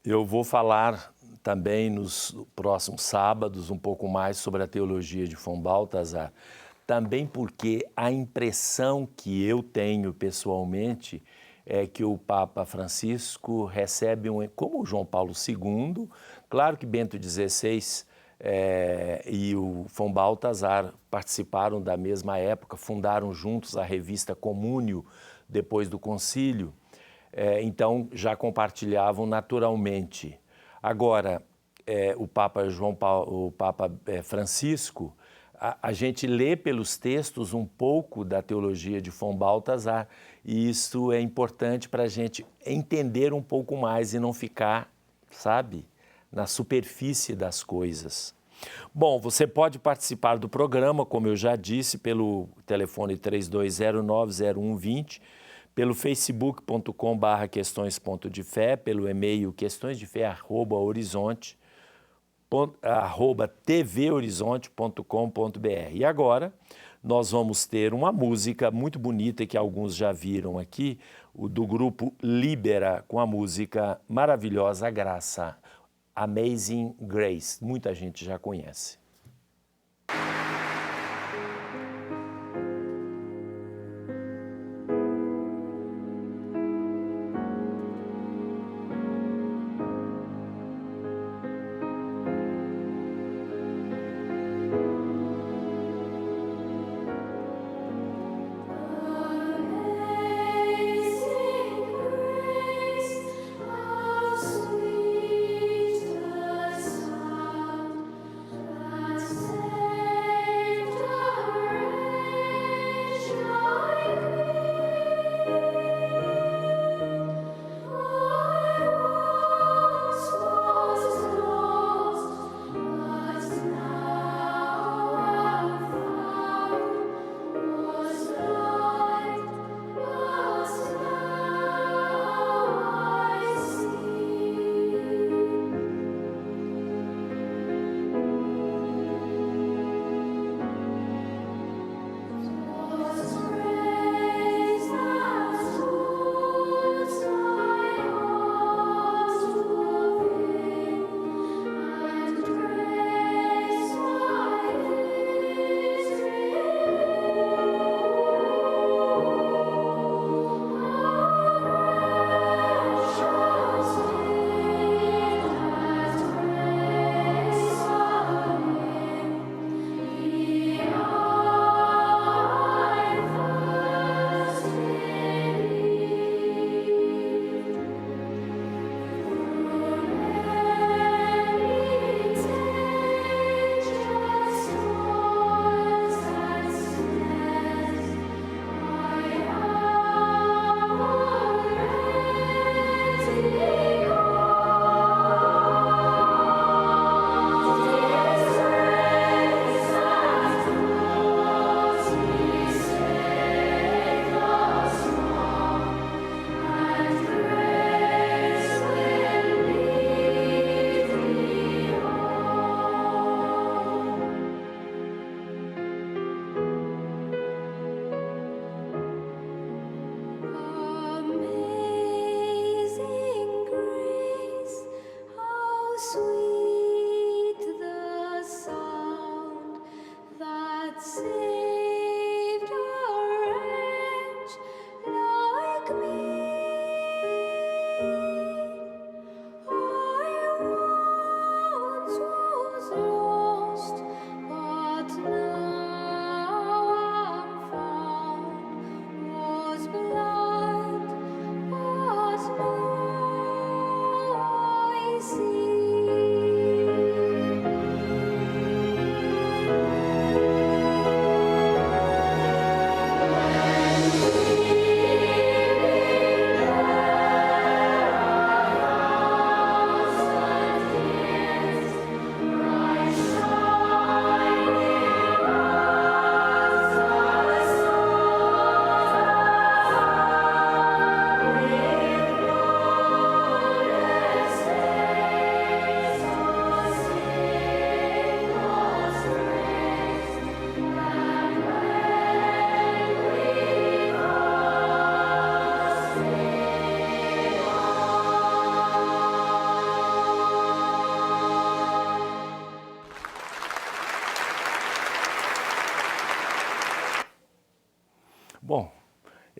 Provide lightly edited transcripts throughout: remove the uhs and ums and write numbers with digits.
Eu vou falar também nos próximos sábados um pouco mais sobre a teologia de von Balthasar, também porque a impressão que eu tenho pessoalmente é que o Papa Francisco recebe como o João Paulo II, claro que Bento XVI e o von Balthasar participaram da mesma época, fundaram juntos a revista Comúnio depois do concílio, então já compartilhavam naturalmente. Agora, o Papa Francisco, a gente lê pelos textos um pouco da teologia de von Balthasar e isso é importante para a gente entender um pouco mais e não ficar, sabe, na superfície das coisas. Bom, você pode participar do programa, como eu já disse, pelo telefone 3209-0120, pelo facebook.com/questões.de-fé, pelo e-mail questõesdefé@tvorizonte.com.br. E agora nós vamos ter uma música muito bonita que alguns já viram aqui, do grupo Libera, com a música Maravilhosa Graça, Amazing Grace. Muita gente já conhece. Sweet the sound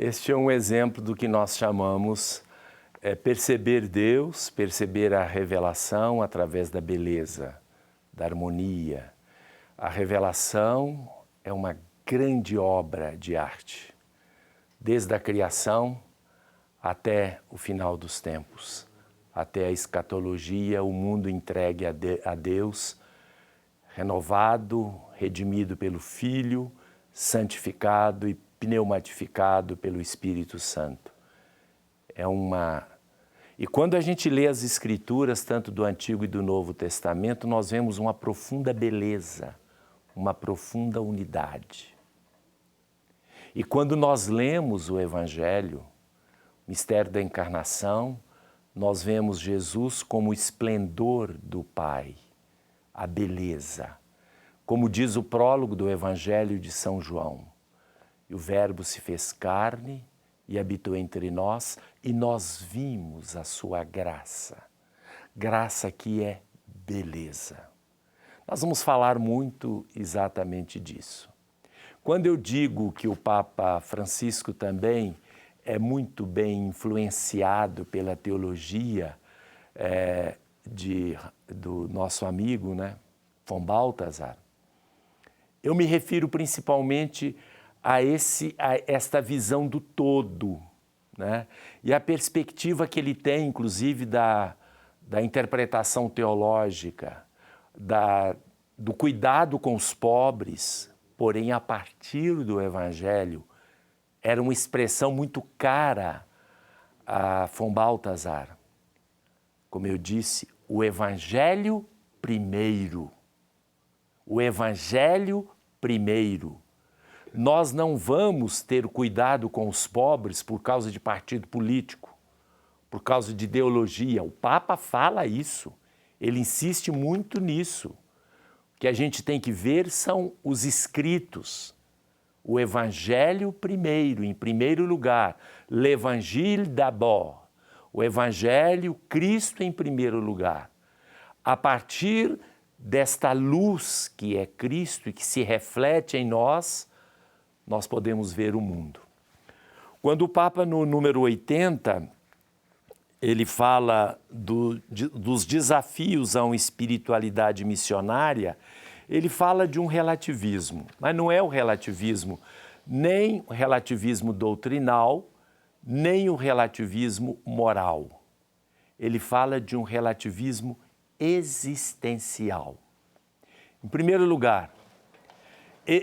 Este é um exemplo do que nós chamamos perceber Deus, perceber a revelação através da beleza, da harmonia. A revelação é uma grande obra de arte, desde a criação até o final dos tempos, até a escatologia, o mundo entregue a Deus, renovado, redimido pelo Filho, santificado e pneumatificado pelo Espírito Santo. E quando a gente lê as Escrituras, tanto do Antigo e do Novo Testamento, nós vemos uma profunda beleza, uma profunda unidade. E quando nós lemos o Evangelho, o mistério da encarnação, nós vemos Jesus como o esplendor do Pai, a beleza. Como diz o prólogo do Evangelho de São João, e o Verbo se fez carne e habitou entre nós, e nós vimos a sua graça. Graça que é beleza. Nós vamos falar muito exatamente disso. Quando eu digo que o Papa Francisco também é muito bem influenciado pela teologia do nosso amigo, né, von Balthasar, eu me refiro principalmente a esta visão do todo, né? E a perspectiva que ele tem, inclusive, da interpretação teológica, do cuidado com os pobres, porém, a partir do Evangelho, era uma expressão muito cara a von Balthasar. Como eu disse, o Evangelho primeiro. O Evangelho primeiro. Nós não vamos ter cuidado com os pobres por causa de partido político, por causa de ideologia. O Papa fala isso, ele insiste muito nisso. O que a gente tem que ver são os escritos. O Evangelho primeiro, em primeiro lugar. L'Évangile d'abord. O Evangelho, Cristo em primeiro lugar. A partir desta luz que é Cristo e que se reflete em nós, nós podemos ver o mundo. Quando o Papa, no número 80, ele fala dos desafios a uma espiritualidade missionária, ele fala de um relativismo, mas não é o relativismo, nem o relativismo doutrinal, nem o relativismo moral. Ele fala de um relativismo existencial. Em primeiro lugar,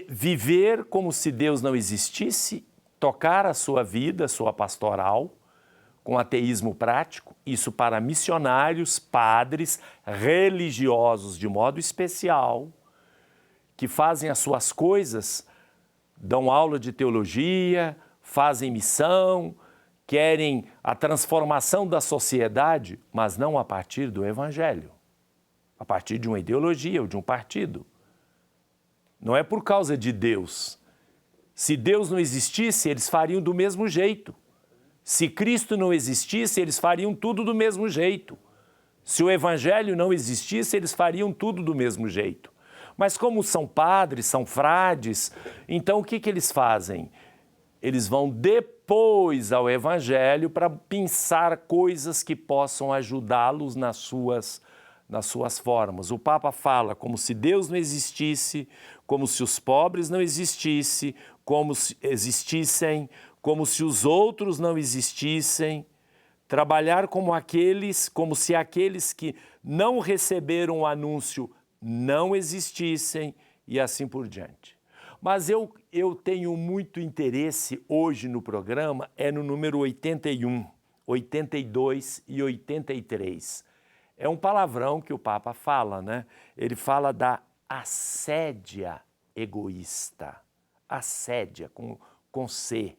viver como se Deus não existisse, tocar a sua vida, sua pastoral, com ateísmo prático, isso para missionários, padres, religiosos de modo especial, que fazem as suas coisas, dão aula de teologia, fazem missão, querem a transformação da sociedade, mas não a partir do Evangelho, a partir de uma ideologia ou de um partido. Não é por causa de Deus. Se Deus não existisse, eles fariam do mesmo jeito. Se Cristo não existisse, eles fariam tudo do mesmo jeito. Se o Evangelho não existisse, eles fariam tudo do mesmo jeito. Mas como são padres, são frades, então o que eles fazem? Eles vão depois ao Evangelho para pensar coisas que possam ajudá-los nas suas formas. O Papa fala como se Deus não existisse, como se os pobres não existissem, como se os outros não existissem, trabalhar como se aqueles que não receberam o anúncio não existissem e assim por diante. Mas eu tenho muito interesse hoje no programa, no número 81, 82 e 83. É um palavrão que o Papa fala, né? Ele fala da assédia egoísta. Assédia, com C.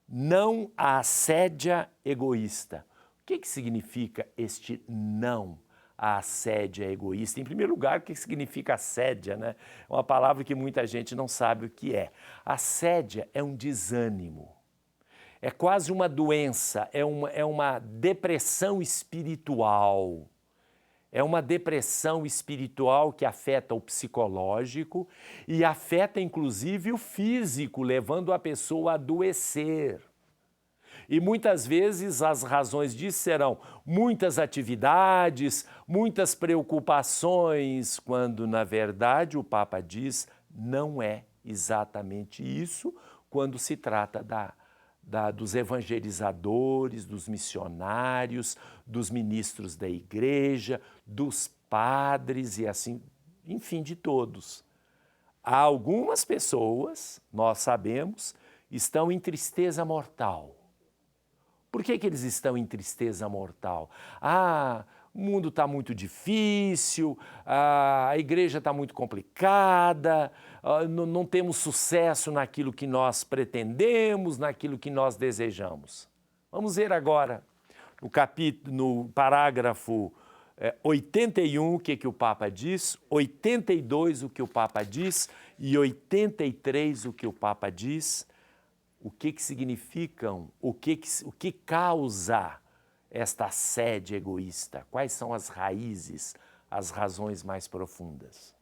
Não a assédia egoísta. O que significa este não a assédia egoísta? Em primeiro lugar, o que significa assédia, né? É uma palavra que muita gente não sabe o que é. Assédia é um desânimo. É quase uma doença, é uma depressão espiritual. É uma depressão espiritual que afeta o psicológico e afeta inclusive o físico, levando a pessoa a adoecer. E muitas vezes as razões disso serão muitas atividades, muitas preocupações, quando na verdade o Papa diz não é exatamente isso quando se trata dos evangelizadores, dos missionários, dos ministros da igreja, dos padres e assim, enfim, de todos. Há algumas pessoas, nós sabemos, estão em tristeza mortal. Por que eles estão em tristeza mortal? O mundo está muito difícil, a igreja está muito complicada, não temos sucesso naquilo que nós pretendemos, naquilo que nós desejamos. Vamos ver agora, no parágrafo 81, o que o Papa diz, 82, o que o Papa diz, e 83, o que o Papa diz. O que significam, o que causa esta sede egoísta? Quais são as raízes, as razões mais profundas?